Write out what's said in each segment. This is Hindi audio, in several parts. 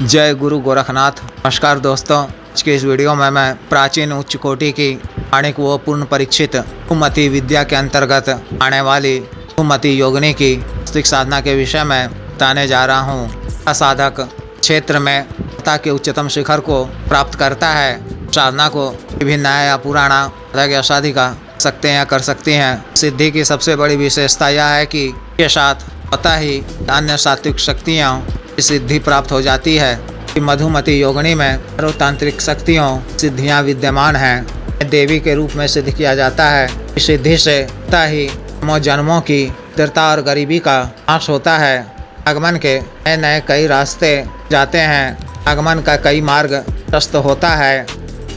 जय गुरु गोरखनाथ। नमस्कार दोस्तों, आज के इस वीडियो में मैं प्राचीन उच्च कोटि की आणिक व पूर्ण परीक्षित सुमति विद्या के अंतर्गत आने वाली सुमति योगिनी की वास्तविक साधना के विषय में बताने जा रहा हूँ। असाधक क्षेत्र में सत्ता के उच्चतम शिखर को प्राप्त करता है। साधना को विभिन्न नया या पुराना या साधिका सकते हैं या कर सकती हैं। सिद्धि की सबसे बड़ी विशेषता यह है कि के साथ पता ही अन्य सात्विक शक्तियों की सिद्धि प्राप्त हो जाती है। मधुमती योगिनी में तांत्रिक शक्तियों सिद्धियां विद्यमान हैं। देवी के रूप में सिद्ध किया जाता है। इस सिद्धि से पता ही जन्मों की दृढ़ता और गरीबी का नाश होता है। आगमन के नए नए कई रास्ते जाते हैं। आगमन का कई मार्ग प्रशस्त होता है।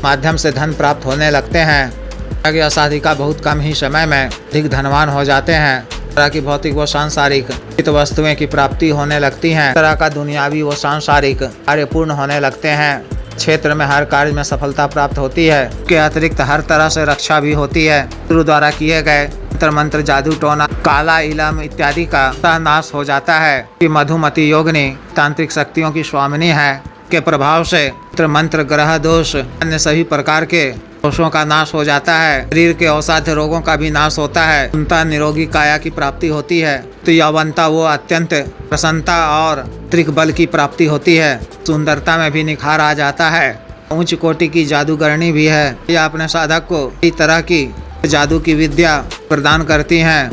माध्यम से धन प्राप्त होने लगते हैं। साधिका बहुत कम ही समय में अधिक धनवान हो जाते हैं। तरह की भौतिक व सांसारिक हित वस्तुएं की प्राप्ति होने लगती हैं। तरह का दुनियावी व सांसारिक कार्य पूर्ण होने लगते हैं। क्षेत्र में हर कार्य में सफलता प्राप्त होती है। के अतिरिक्त हर तरह से रक्षा भी होती है। गुरु द्वारा किए गए मंत्र जादू टोना काला इलम इत्यादि का नाश हो जाता है। कि मधुमती योगिनी तांत्रिक शक्तियों की स्वामिनी है। के प्रभाव से मंत्र ग्रह दोष अन्य सभी प्रकार के दोषों का नाश हो जाता है। शरीर के असाध्य रोगों का भी नाश होता है। उनका निरोगी काया की प्राप्ति होती है। तो यौवनता वो अत्यंत प्रसन्नता और त्रिक बल की प्राप्ति होती है। सुंदरता में भी निखार आ जाता है। उच्च कोटि की जादूगरनी भी है। यह अपने साधक को कई तरह की जादू की विद्या प्रदान करती हैं।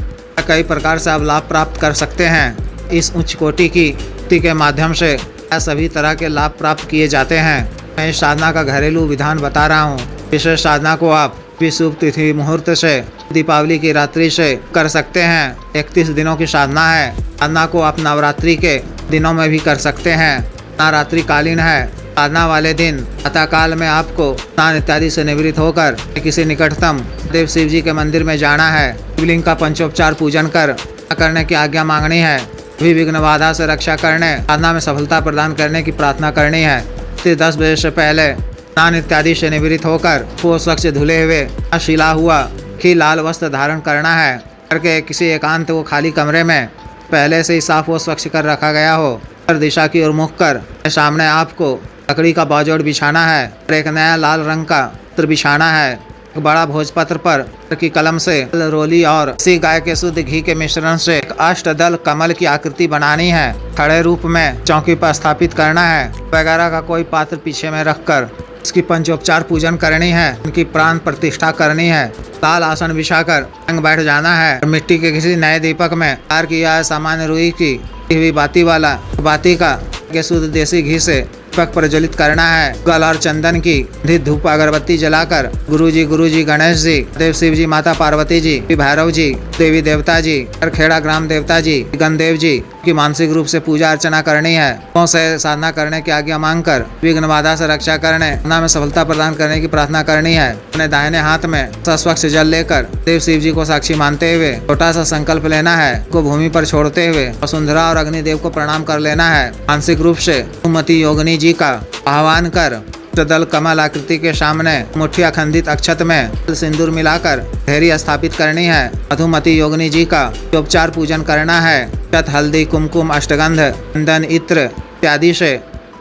कई प्रकार से आप लाभ प्राप्त कर सकते हैं। इस उच्च कोटि की के माध्यम से सभी तरह के लाभ प्राप्त किए जाते हैं। मैं इस साधना का घरेलू विधान बता रहा हूँ। विशेष साधना को आप शुभ तिथि मुहूर्त से दीपावली की रात्रि से कर सकते हैं। 31 दिनों की साधना है। साधना को आप नवरात्रि के दिनों में भी कर सकते हैं। नवरात्रि कालीन है। साधना वाले दिन प्रातः काल में आपको स्नान इत्यादि से निवृत्त होकर किसी निकटतम देव शिव जी के मंदिर में जाना है। शिवलिंग का पंचोपचार पूजन करने की आज्ञा मांगनी है। भी विघ्न बाधा से रक्षा करने साधना में सफलता प्रदान करने की प्रार्थना करनी है। 10 बजे से पहले स्नान इत्यादि से निवृत्त होकर वो स्वच्छ धुले हुए शिला हुआ कि लाल वस्त्र धारण करना है। करके किसी एकांत वो खाली कमरे में पहले से ही साफ व स्वच्छ कर रखा गया हो। हर दिशा की ओर मुख कर सामने आपको लकड़ी का बाजोड़ बिछाना है और एक नया लाल रंग का पत्र बिछाना है। एक बड़ा भोजपत्र पर की कलम से रोली और इसी गाय के शुद्ध घी के मिश्रण से एक अष्टदल कमल की आकृति बनानी है। खड़े रूप में चौकी पर स्थापित करना है। वगैरह का कोई पात्र पीछे में रखकर इसकी पंचोपचार पूजन करनी है। उनकी प्राण प्रतिष्ठा करनी है। लाल आसन बिछाकर अंग बैठ जाना है। मिट्टी के किसी नए दीपक में तैयार किया सामान्य रुई की हुई बाती वाला बाती का के शुद्ध देसी घी से दीपक प्रज्वलित करना है। गल और चंदन की धूप अगरबत्ती जलाकर गुरुजी गणेश जी, देव शिव जी, माता पार्वती जी, भैरव जी, देवी देवता जी और खेड़ा ग्राम देवता जी, गणदेव जी की मानसिक रूप से पूजा अर्चना करनी है। तो से साधना करने की आज्ञा मांगकर विघ्न बाधा से रक्षा करने में सफलता प्रदान करने की प्रार्थना करनी है। अपने दाहिने हाथ में स्वच्छ जल लेकर देव शिव जी को साक्षी मानते हुए छोटा सा संकल्प लेना है। को भूमि पर छोड़ते हुए वसुंधरा और अग्निदेव को प्रणाम कर लेना है। मानसिक रूप से सुमति योगिनी जी का आह्वान कर दल कमल आकृति के सामने मुठ्ठी अखंडित अक्षत में सिंदूर मिलाकर ढेरी स्थापित करनी है। मधुमती योगिनी जी का उपचार पूजन करना है। हल्दी, कुमकुम, अष्टगंध, चंदन, इत्र इत्यादि से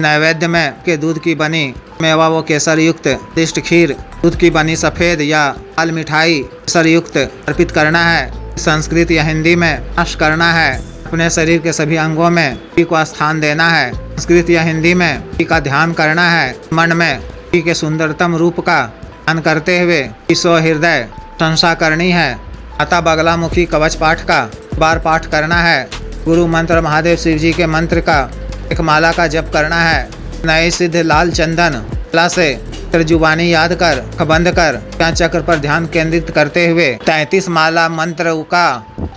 नैवेद्य में के दूध की बनी मेवा व केसर युक्त दिष्ट खीर, दूध की बनी सफेद या लाल मिठाई केसर युक्त अर्पित करना है। संस्कृत या हिंदी में अश करना है। अपने शरीर के सभी अंगों में पी को स्थान देना है। संस्कृत या हिंदी में पी का ध्यान करना है। मन में पी के सुंदरतम रूप का ध्यान करते हुए ईश्व हृदय प्रशंसा करनी है। माता बगलामुखी कवच पाठ का बार पाठ करना है। गुरु मंत्र महादेव शिव जी के मंत्र का एक माला का जप करना है। नए सिद्ध लाल चंदन ला से जुबानी याद कर बंद कर चक्र पर ध्यान केंद्रित करते हुए 33 माला मंत्र का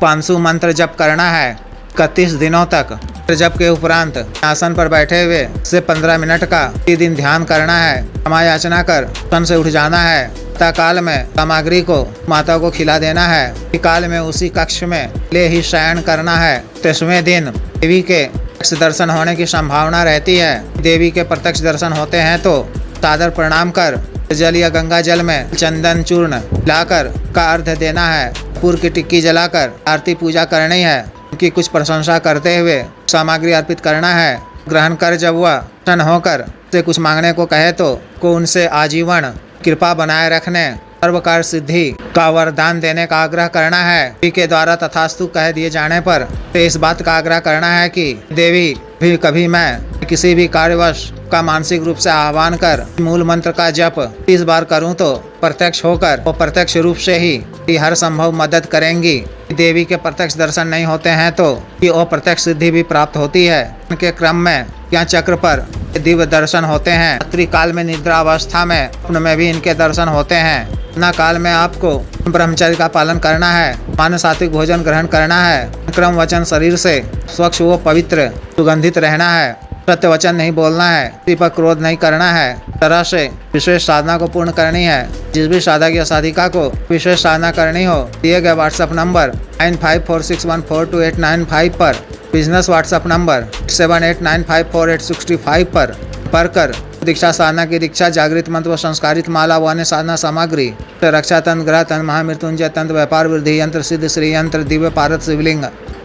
500 मंत्र जप करना है। 31 दिनों तक जप के उपरांत आसन पर बैठे हुए से 15 मिनट का दिन ध्यान करना है। क्षमा याचना कर सन से उठ जाना है। काल में सामग्री को माता को खिला देना है। काल में उसी कक्ष में ले ही शयन करना है। 30वें दिन देवी के प्रत्यक्ष दर्शन होने की संभावना रहती है। देवी के प्रत्यक्ष दर्शन होते हैं तो सादर प्रणाम कर जल या गंगा जल में चंदन चूर्ण लाकर का अर्घ देना है। कपूर की टिक्की जलाकर आरती पूजा करनी है। उनकी कुछ प्रशंसा करते हुए सामग्री अर्पित करना है। ग्रहण कर जब वह प्रसन्न होकर से कुछ मांगने को कहे तो को उनसे आजीवन कृपा बनाए रखने सर्व कार्य सिद्धि का वरदान देने का आग्रह करना है। देवी के द्वारा तथास्तु कह दिए जाने पर इस बात का आग्रह करना है कि देवी भी कभी मैं किसी भी कार्यवश का मानसिक रूप से आह्वान कर मूल मंत्र का जप 30 बार करूं तो प्रत्यक्ष होकर वो प्रत्यक्ष रूप से ही हर संभव मदद करेंगी। देवी के प्रत्यक्ष दर्शन नहीं होते हैं तो कि वो प्रत्यक्ष सिद्धि भी प्राप्त होती है। उनके क्रम में या चक्र पर दिव्य दर्शन होते हैं। रात्रि काल में निद्रा अवस्था में स्वप्न में भी इनके दर्शन होते हैं। न काल में आपको ब्रह्मचर्य का पालन करना है, मानव सात्विक भोजन ग्रहण करना है, क्रम वचन शरीर से स्वच्छ व पवित्र सुगंधित रहना है, सत्य वचन नहीं बोलना है, किसी पर क्रोध नहीं करना है, तरह से विशेष साधना को पूर्ण करनी है। जिस भी साधक या साधिका को विशेष साधना करनी हो दिए गए व्हाट्सएप नंबर 9546142895 पर, बिजनेस व्हाट्सएप नंबर 78954865 पर कर दीक्षा साधना की दीक्षा, जागृत मंत्र व संस्कारित माला व अन्य साधना सामग्री, रक्षा तंत्र, ग्रह तंत्र, महामृत्युंजय तंत्र, व्यापार वृद्धि यंत्र, सिद्ध श्री यंत्र, दिव्य पारद शिवलिंग,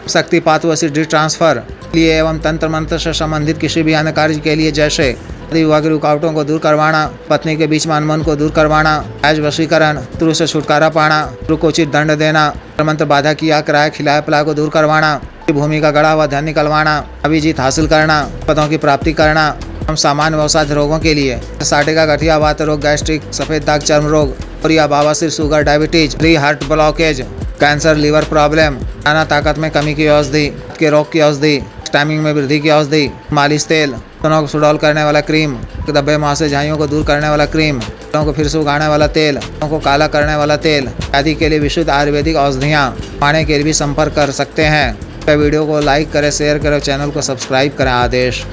शक्तिपात व सिद्धि ट्रांसफर लिए एवं तंत्र मंत्र से संबंधित किसी भी अन्य कार्य के लिए जैसे विवाह की रुकावटों को दूर करवाना, पत्नी के बीच में अनमन को दूर करवाना, आज वशीकरण, शत्रु से छुटकारा पाना, शत्रु को उचित दंड देना, मंत्र बाधा किया कराए खिलाए पिलाए को दूर करवाना, भूमि का गड़ा हुआ धन निकलवाना, अभिजीत हासिल करना, पदों की प्राप्ति करना। हम सामान्य व्यवसाय रोगों के लिए साटिका, गठिया, वात रोग, गैस्ट्रिक, सफेद दाग, चर्म रोग और या बवासीर, sugar, diabetes, heart blockage, cancer, liver problem, खाना ताकत में कमी की औषधि, के रोग की औषधि, टाइमिंग में वृद्धि की औषधि, मालिश तेल, स्तनों को सुडौल करने वाला क्रीम, दब्बे मुहासे झाइयों को दूर करने वाला क्रीम, स्तनों को फिर से उगाने वाला तेल, स्तनों को काला करने वाला तेल आदि के लिए विशुद्ध आयुर्वेदिक औषधियाँ पाने के लिए भी संपर्क कर सकते हैं। वीडियो को लाइक करें, शेयर करें, चैनल को सब्सक्राइब करें। आदेश।